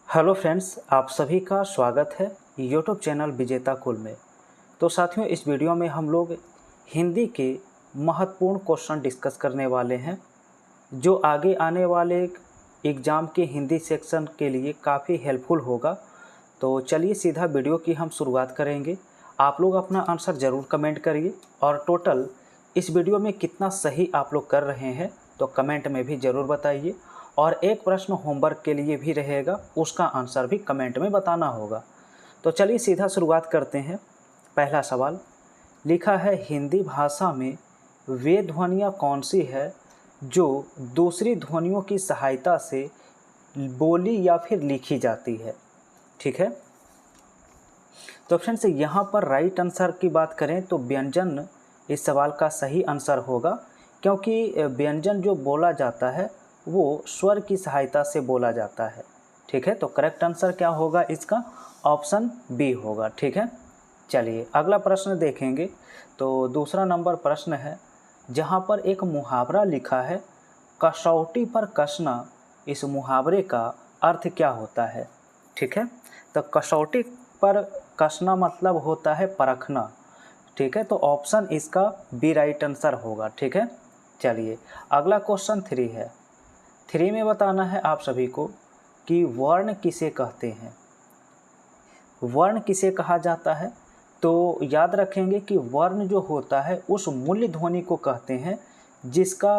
Hello friends, आप सभी का स्वागत है यूट्यूब चैनल विजेता कुल में। तो साथियों, इस वीडियो में हम लोग हिंदी के महत्वपूर्ण क्वेश्चन डिस्कस करने वाले हैं जो आगे आने वाले एग्ज़ाम के हिंदी सेक्शन के लिए काफ़ी हेल्पफुल होगा। तो चलिए सीधा वीडियो की हम शुरुआत करेंगे। आप लोग अपना आंसर ज़रूर कमेंट करिए और टोटल इस वीडियो में कितना सही आप लोग कर रहे हैं तो कमेंट में भी ज़रूर बताइए। और एक प्रश्न होमवर्क के लिए भी रहेगा, उसका आंसर भी कमेंट में बताना होगा। तो चलिए सीधा शुरुआत करते हैं। पहला सवाल लिखा है, हिंदी भाषा में वे ध्वनियाँ कौन सी है जो दूसरी ध्वनियों की सहायता से बोली या फिर लिखी जाती है। ठीक है, तो फ्रेंड्स यहाँ पर राइट आंसर की बात करें तो व्यंजन इस सवाल का सही आंसर होगा, क्योंकि व्यंजन जो बोला जाता है वो स्वर की सहायता से बोला जाता है। ठीक है, तो करेक्ट आंसर क्या होगा इसका? ऑप्शन बी होगा। ठीक है, चलिए अगला प्रश्न देखेंगे। तो दूसरा नंबर प्रश्न है जहाँ पर एक मुहावरा लिखा है, कसौटी पर कसना, इस मुहावरे का अर्थ क्या होता है? ठीक है, तो कसौटी पर कसना मतलब होता है परखना। ठीक है, तो ऑप्शन इसका बी राइट आंसर होगा। ठीक है, चलिए अगला क्वेश्चन 3 है। 3 में बताना है आप सभी को कि वर्ण किसे कहते हैं। वर्ण किसे कहा जाता है? तो याद रखेंगे कि वर्ण जो होता है उस मूल्य ध्वनि को कहते हैं जिसका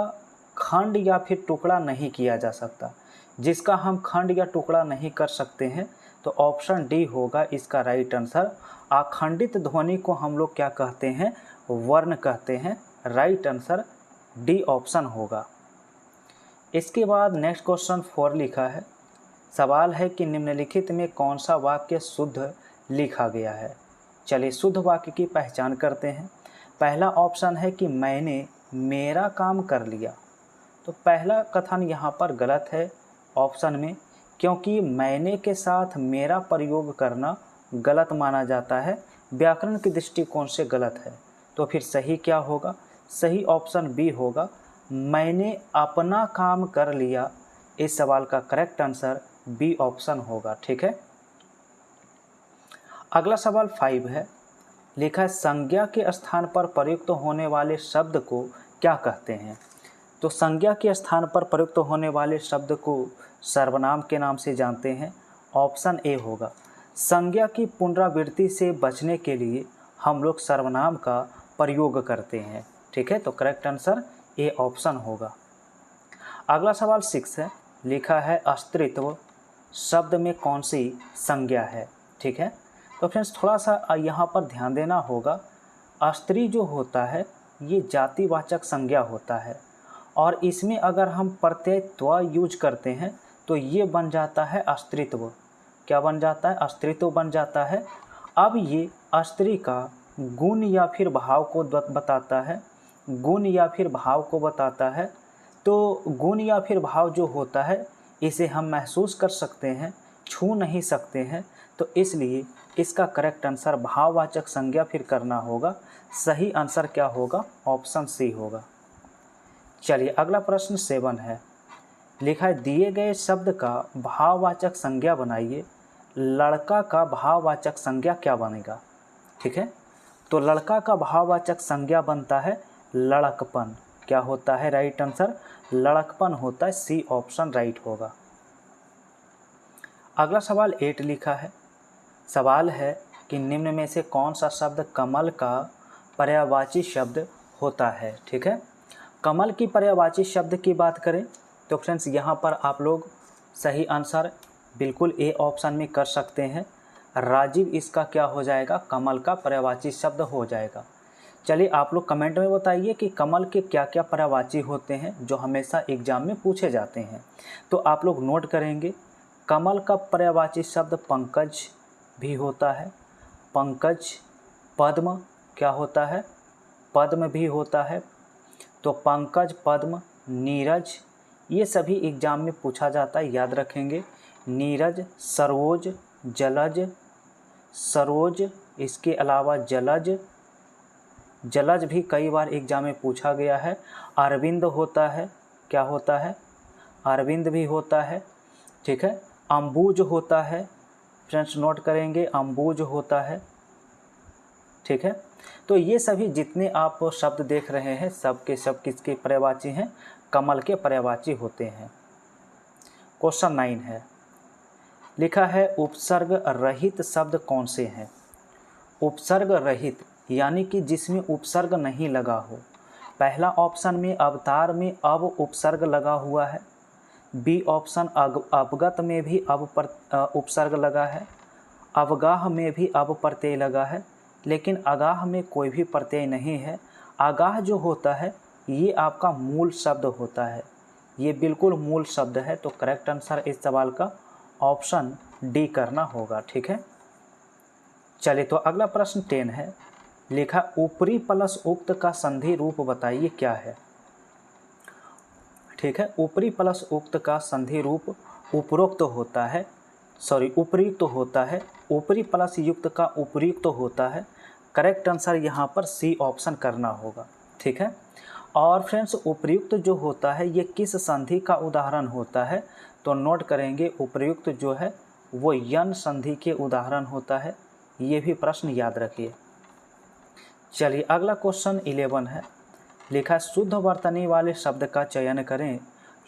खंड या फिर टुकड़ा नहीं किया जा सकता। जिसका हम खंड या टुकड़ा नहीं कर सकते हैं, तो ऑप्शन डी होगा इसका राइट आंसर। अखंडित ध्वनि को हम लोग क्या कहते हैं? वर्ण कहते हैं। राइट आंसर डी ऑप्शन होगा। इसके बाद नेक्स्ट क्वेश्चन 4 लिखा है। सवाल है कि निम्नलिखित में कौन सा वाक्य शुद्ध लिखा गया है। चलिए शुद्ध वाक्य की पहचान करते हैं। पहला ऑप्शन है कि मैंने मेरा काम कर लिया। तो पहला कथन यहाँ पर गलत है ऑप्शन में, क्योंकि मैंने के साथ मेरा प्रयोग करना गलत माना जाता है, व्याकरण के दृष्टिकोण से गलत है। तो फिर सही क्या होगा? सही ऑप्शन बी होगा, मैंने अपना काम कर लिया। इस सवाल का करेक्ट आंसर बी ऑप्शन होगा। ठीक है, अगला सवाल 5 है। लिखा है, संज्ञा के स्थान पर प्रयुक्त होने वाले शब्द को क्या कहते हैं। तो संज्ञा के स्थान पर प्रयुक्त होने वाले शब्द को सर्वनाम के नाम से जानते हैं। ऑप्शन ए होगा। संज्ञा की पुनरावृत्ति से बचने के लिए हम लोग सर्वनाम का प्रयोग करते हैं। ठीक है, तो करेक्ट आंसर ए ऑप्शन होगा। अगला सवाल 6 है। लिखा है, अस्तित्व शब्द में कौन सी संज्ञा है। ठीक है, तो फ्रेंड्स थोड़ा सा यहाँ पर ध्यान देना होगा। स्त्री जो होता है ये जातिवाचक संज्ञा होता है और इसमें अगर हम प्रत्यय त्व यूज करते हैं तो ये बन जाता है अस्तित्व। क्या बन जाता है? अस्तित्व बन जाता है। अब ये स्त्री का गुण या फिर भाव को बताता है। गुण या फिर भाव को बताता है। तो गुण या फिर भाव जो होता है इसे हम महसूस कर सकते हैं, छू नहीं सकते हैं, तो इसलिए इसका करेक्ट आंसर भाववाचक संज्ञा फिर करना होगा। सही आंसर क्या होगा? ऑप्शन सी होगा। चलिए अगला प्रश्न 7 है। लिखा है, दिए गए शब्द का भाववाचक संज्ञा बनाइए। लड़का का भाववाचक संज्ञा क्या बनेगा? ठीक है, तो लड़का का भाववाचक संज्ञा बनता है लड़कपन। क्या होता है राइट आंसर? लड़कपन होता है। सी ऑप्शन राइट होगा। अगला सवाल 8 लिखा है। सवाल है कि निम्न में से कौन सा शब्द कमल का पर्यायवाची शब्द होता है। ठीक है, कमल की पर्यायवाची शब्द की बात करें तो फ्रेंड्स यहाँ पर आप लोग सही आंसर बिल्कुल ए ऑप्शन में कर सकते हैं। राजीव इसका क्या हो जाएगा? कमल का पर्यायवाची शब्द हो जाएगा। चलिए आप लोग कमेंट में बताइए कि कमल के क्या क्या पर्यायवाची होते हैं जो हमेशा एग्जाम में पूछे जाते हैं। तो आप लोग नोट करेंगे, कमल का पर्यायवाची शब्द पंकज भी होता है। पंकज, पद्म क्या होता है? पद्म भी होता है। तो पंकज, पद्म, नीरज, ये सभी एग्जाम में पूछा जाता है, याद रखेंगे। नीरज, सरोज, जलज, सरोज, इसके अलावा जलज, जलज भी कई बार एग्जाम में पूछा गया है। अरविंद होता है। क्या होता है? अरविंद भी होता है। ठीक है, अम्बुज होता है। फ्रेंड्स नोट करेंगे, अम्बुज होता है। ठीक है, तो ये सभी जितने आप शब्द देख रहे हैं सब के सब किसके पर्यायवाची हैं? कमल के पर्यायवाची होते हैं। क्वेश्चन 9 है, लिखा है उपसर्ग रहित शब्द कौन से हैं? उपसर्ग रहित यानी कि जिसमें उपसर्ग नहीं लगा हो। पहला ऑप्शन में अवतार में अब उपसर्ग लगा हुआ है। बी ऑप्शन अवगत में भी अब उपसर्ग लगा है। अवगाह में भी अब प्रत्यय लगा है, लेकिन अगाह में कोई भी प्रत्यय नहीं है। आगाह जो होता है ये आपका मूल शब्द होता है, ये बिल्कुल मूल शब्द है। तो करेक्ट आंसर इस सवाल का ऑप्शन डी करना होगा। ठीक है, चलिए तो अगला प्रश्न 10 है, लिखा ऊपरी प्लस उक्त का संधि रूप बताइए क्या है? ठीक है, ऊपरी प्लस उक्त का संधि रूप उपरोक्त होता है, उपयुक्त होता है। ऊपरी प्लस युक्त का उपयुक्त होता है। करेक्ट आंसर यहाँ पर सी ऑप्शन करना होगा। ठीक है, और फ्रेंड्स उपयुक्त जो होता है ये किस संधि का उदाहरण होता है? तो नोट करेंगे उपयुक्त जो है वो यन संधि के उदाहरण होता है। ये भी प्रश्न याद रखिए। चलिए अगला क्वेश्चन 11 है, लिखा शुद्ध वर्तनी वाले शब्द का चयन करें।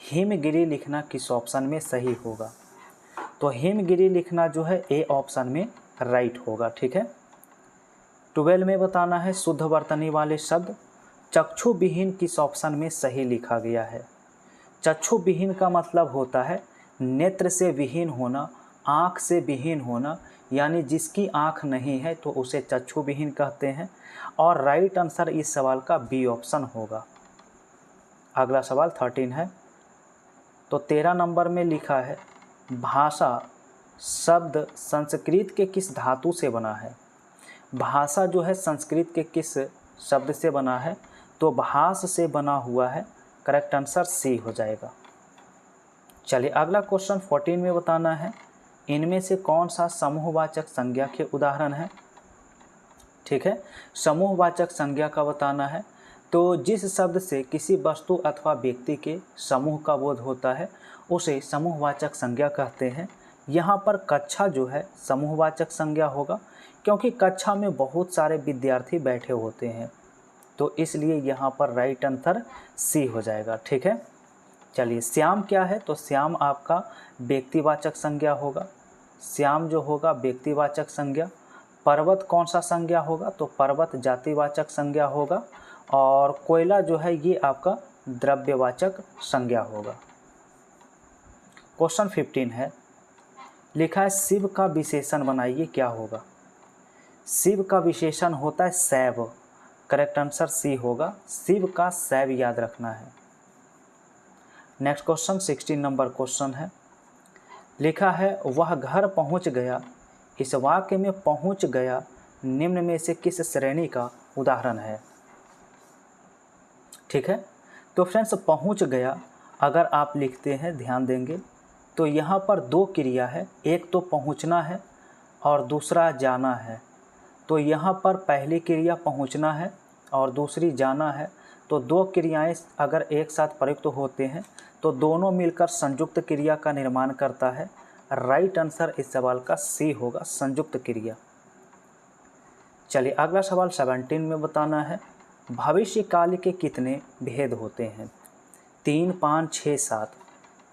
हिमगिरी लिखना किस ऑप्शन में सही होगा? तो हिमगिरी लिखना जो है ए ऑप्शन में राइट होगा। ठीक है, 12 में बताना है शुद्ध वर्तनी वाले शब्द चक्षु विहीन किस ऑप्शन में सही लिखा गया है? चक्षु विहीन का मतलब होता है नेत्र से विहीन होना, आँख से विहीन होना, यानी जिसकी आँख नहीं है तो उसे चक्षु विहीन कहते हैं। और राइट आंसर इस सवाल का बी ऑप्शन होगा। अगला सवाल 13 है, तो 13 नंबर में लिखा है भाषा शब्द संस्कृत के किस धातु से बना है? भाषा जो है संस्कृत के किस शब्द से बना है? तो भास से बना हुआ है। करेक्ट आंसर सी हो जाएगा। चलिए अगला क्वेश्चन 14 में बताना है इनमें से कौन सा समूहवाचक संज्ञा के उदाहरण है? ठीक है, समूहवाचक संज्ञा का बताना है। तो जिस शब्द से किसी वस्तु अथवा व्यक्ति के समूह का बोध होता है उसे समूहवाचक संज्ञा कहते हैं। यहाँ पर कक्षा जो है समूहवाचक संज्ञा होगा, क्योंकि कक्षा में बहुत सारे विद्यार्थी बैठे होते हैं, तो इसलिए यहाँ पर राइट आंसर सी हो जाएगा। ठीक है, चलिए श्याम क्या है? तो श्याम आपका व्यक्तिवाचक संज्ञा होगा। श्याम जो होगा व्यक्तिवाचक संज्ञा। पर्वत कौन सा संज्ञा होगा? तो पर्वत जातिवाचक संज्ञा होगा। और कोयला जो है ये आपका द्रव्यवाचक संज्ञा होगा। क्वेश्चन 15 है, लिखा है शिव का विशेषण बनाइए क्या होगा? शिव का विशेषण होता है शैव। करेक्ट आंसर सी होगा, शिव का शैव याद रखना है। नेक्स्ट क्वेश्चन 16 नंबर क्वेश्चन है, लिखा है वह घर पहुंच गया। इस वाक्य में पहुंच गया निम्न में से किस श्रेणी का उदाहरण है? ठीक है, तो फ्रेंड्स पहुंच गया अगर आप लिखते हैं ध्यान देंगे तो यहाँ पर दो क्रिया है, एक तो पहुंचना है और दूसरा जाना है। तो यहाँ पर पहली क्रिया पहुंचना है और दूसरी जाना है, तो दो क्रियाएं अगर एक साथ प्रयुक्त होते हैं तो दोनों मिलकर संयुक्त क्रिया का निर्माण करता है। राइट आंसर इस सवाल का सी होगा, संयुक्त क्रिया। चलिए अगला सवाल 17 में बताना है भविष्य काल के कितने भेद होते हैं? 3, 5, 6, 7।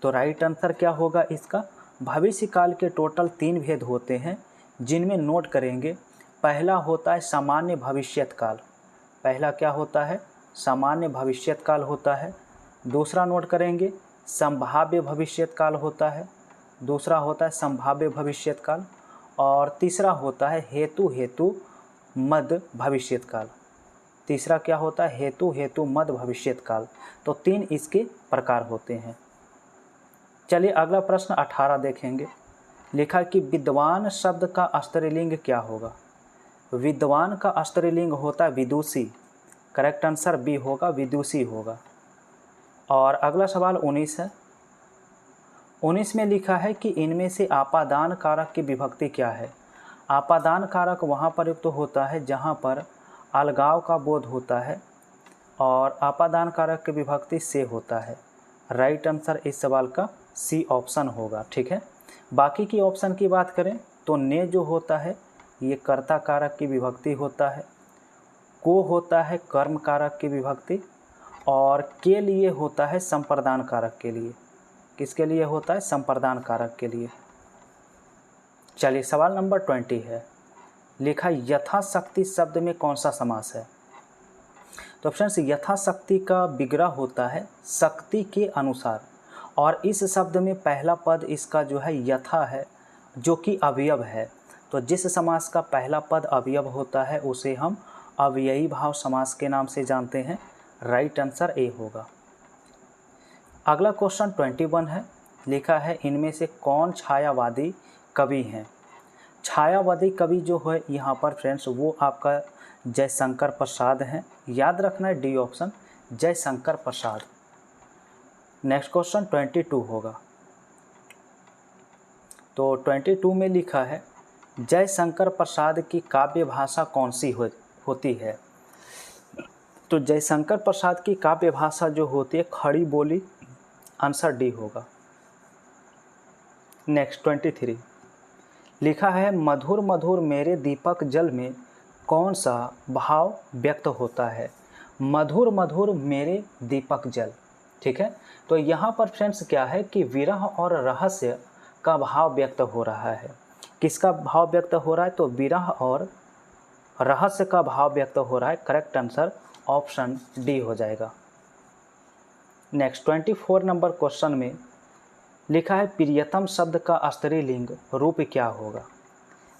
तो राइट आंसर क्या होगा इसका? भविष्य काल के टोटल 3 भेद होते हैं, जिनमें नोट करेंगे पहला होता है सामान्य भविष्यत काल। पहला क्या होता है? सामान्य भविष्यत काल होता है। दूसरा नोट करेंगे संभाव्य भविष्यत काल होता है। दूसरा होता है संभाव्य भविष्यत काल। और तीसरा होता है हेतु मद भविष्यत काल। तीसरा क्या होता है? हेतु मद भविष्यत काल। तो 3 इसके प्रकार होते हैं। चलिए अगला प्रश्न 18 देखेंगे। लिखा कि विद्वान शब्द का स्त्रीलिंग क्या होगा? विद्वान का स्त्रीलिंग होता है विदुषी। करेक्ट आंसर बी होगा, विदुषी होगा। और अगला सवाल 19 है। 19 में लिखा है कि इनमें से आपादान कारक की विभक्ति क्या है? आपादान कारक वहाँ प्रयुक्त होता है जहाँ पर अलगाव का बोध होता है, और आपादान कारक की विभक्ति से होता है। राइट आंसर इस सवाल का सी ऑप्शन होगा। ठीक है, बाकी की ऑप्शन की बात करें तो ने जो होता है ये कर्ता कारक की विभक्ति होता है, को होता है कर्म कारक की विभक्ति, और के लिए होता है संप्रदान कारक के लिए। किसके लिए होता है? संप्रदान कारक के लिए। चलिए सवाल नंबर 20 है, लिखा यथाशक्ति शब्द में कौन सा समास है? तो फ्रेंड्स यथाशक्ति का विग्रह होता है शक्ति के अनुसार, और इस शब्द में पहला पद इसका जो है यथा है जो कि अवयव है। तो जिस समास का पहला पद अवयव होता है उसे हम अव्ययी भाव समास के नाम से जानते हैं। राइट आंसर ए होगा। अगला क्वेश्चन 21 है, लिखा है इनमें से कौन छायावादी कवि हैं? छायावादी कवि जो है यहाँ पर फ्रेंड्स वो आपका जयशंकर प्रसाद हैं। याद रखना है D option, Jaishankar Prasad. Next question 22 होगा। तो 22 में लिखा है जयशंकर प्रसाद की काव्य भाषा कौन सी होती है? तो जयशंकर प्रसाद की काव्य भाषा जो होती है खड़ी बोली। आंसर डी होगा। नेक्स्ट 23 लिखा है मधुर मधुर मेरे दीपक जल में कौन सा भाव व्यक्त होता है? मधुर मधुर मेरे दीपक जल। ठीक है, तो यहाँ पर फ्रेंड्स क्या है कि विरह और रहस्य का भाव व्यक्त हो रहा है। किसका भाव व्यक्त हो रहा है? तो विरह और रहस्य का भाव व्यक्त हो रहा है। करेक्ट आंसर ऑप्शन डी हो जाएगा। नेक्स्ट 24 नंबर क्वेश्चन में लिखा है प्रियतम शब्द का स्त्रीलिंग रूप क्या होगा?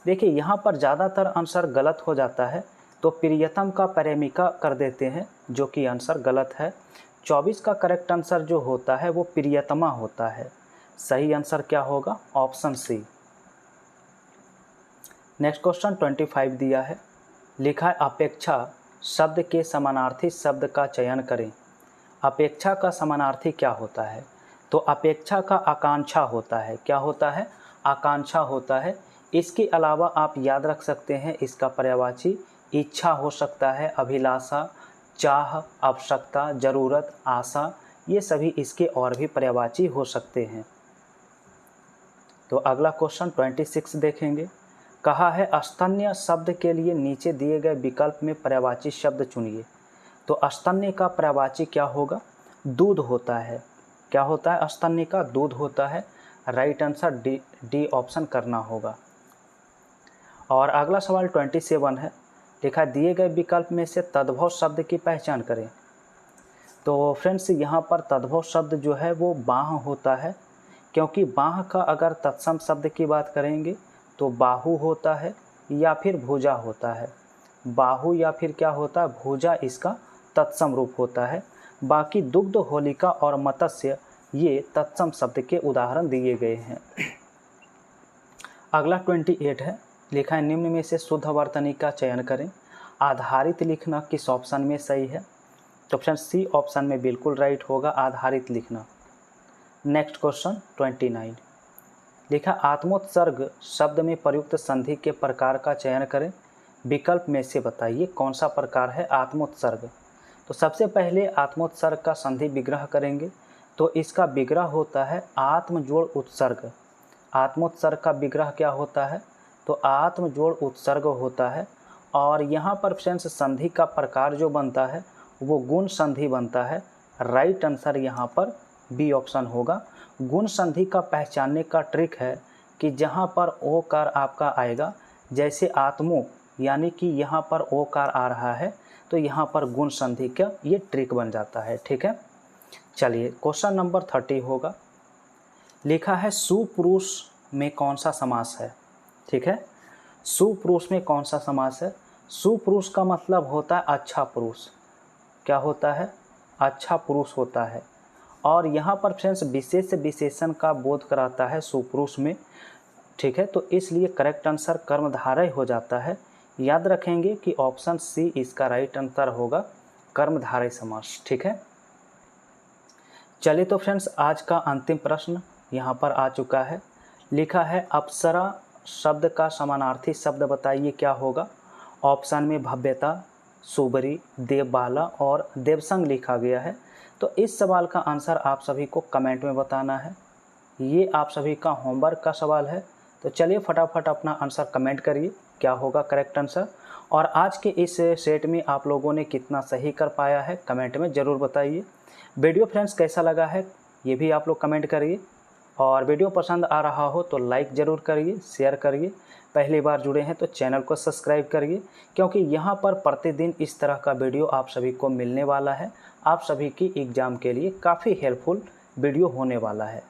देखिए यहाँ पर ज़्यादातर आंसर गलत हो जाता है, तो प्रियतम का प्रेमिका कर देते हैं जो कि आंसर गलत है। 24 का करेक्ट आंसर जो होता है वो प्रियतमा होता है। सही आंसर क्या होगा? Option C. नेक्स्ट क्वेश्चन 25 दिया है, लिखा है अपेक्षा शब्द के समानार्थी शब्द का चयन करें। अपेक्षा का समानार्थी क्या होता है? तो अपेक्षा का आकांक्षा होता है। क्या होता है? आकांक्षा होता है। इसके अलावा आप याद रख सकते हैं इसका पर्यायवाची इच्छा हो सकता है, अभिलाषा, चाह, आवश्यकता, जरूरत, आशा, ये सभी इसके और भी पर्यायवाची हो सकते हैं। तो अगला क्वेश्चन 26 देखेंगे। कहा है स्तन्य शब्द के लिए नीचे दिए गए विकल्प में पर्यायवाची शब्द चुनिए। तो स्तन्य का पर्यायवाची क्या होगा? दूध होता है। क्या होता है? स्तन्य का दूध होता है। राइट आंसर डी ऑप्शन करना होगा। और अगला सवाल 27 है, लिखा दिए गए विकल्प में से तद्भव शब्द की पहचान करें। तो फ्रेंड्स यहाँ पर तद्भव शब्द जो है वो बाह होता है, क्योंकि बाह का अगर तत्सम शब्द की बात करेंगे तो बाहु होता है या फिर भुजा होता है। बाहु या फिर क्या होता है? भुजा इसका तत्सम रूप होता है। बाकी दुग्ध, होलिका और मत्स्य ये तत्सम शब्द के उदाहरण दिए गए हैं। अगला 28 है, लिखा है निम्न में से शुद्ध वर्तनी का चयन करें। आधारित लिखना किस ऑप्शन में सही है? तो ऑप्शन सी ऑप्शन में बिल्कुल राइट होगा, आधारित लिखना। नेक्स्ट क्वेश्चन 29, लिखा आत्मोत्सर्ग शब्द में प्रयुक्त संधि के प्रकार का चयन करें। विकल्प में से बताइए कौन सा प्रकार है आत्मोत्सर्ग। तो सबसे पहले आत्मोत्सर्ग का संधि विग्रह करेंगे, तो इसका विग्रह होता है आत्म जोड़ उत्सर्ग। आत्मोत्सर्ग का विग्रह क्या होता है? तो आत्म जोड़ उत्सर्ग होता है। और यहाँ पर फ्रेंड्स संधि का प्रकार जो बनता है वो गुण संधि बनता है। राइट आंसर यहाँ पर बी ऑप्शन होगा। गुण संधि का पहचानने का ट्रिक है कि जहाँ पर ओकार आपका आएगा, जैसे आत्मो यानी कि यहाँ पर ओकार आ रहा है तो यहाँ पर गुण संधि का ये ट्रिक बन जाता है। ठीक है, चलिए क्वेश्चन नंबर 30 होगा। लिखा है सुपुरुष में कौन सा समास है? ठीक है, सुपुरुष में कौन सा समास है? सुपुरुष का मतलब होता है अच्छा पुरुष। क्या होता है? अच्छा पुरुष होता है। और यहाँ पर फ्रेंड्स विशेष विशेषण का बोध कराता है सुपुरुष में। ठीक है, तो इसलिए करेक्ट आंसर कर्मधारय हो जाता है। याद रखेंगे कि ऑप्शन सी इसका राइट आंसर होगा, कर्मधारय समास। ठीक है, चलिए तो फ्रेंड्स आज का अंतिम प्रश्न यहाँ पर आ चुका है। लिखा है अप्सरा शब्द का समानार्थी शब्द बताइए क्या होगा। ऑप्शन में भव्यता, सुबरी, देवबाला और देवसंग लिखा गया है। तो इस सवाल का आंसर आप सभी को कमेंट में बताना है। ये आप सभी का होमवर्क का सवाल है। तो चलिए फटाफट अपना आंसर कमेंट करिए, क्या होगा करेक्ट आंसर। और आज के इस सेट में आप लोगों ने कितना सही कर पाया है कमेंट में ज़रूर बताइए। वीडियो फ्रेंड्स कैसा लगा है ये भी आप लोग कमेंट करिए। और वीडियो पसंद आ रहा हो तो लाइक ज़रूर करिए, शेयर करिए। पहली बार जुड़े हैं तो चैनल को सब्सक्राइब करिए, क्योंकि यहाँ पर प्रतिदिन इस तरह का वीडियो आप सभी को मिलने वाला है। आप सभी की एग्ज़ाम के लिए काफ़ी हेल्पफुल वीडियो होने वाला है।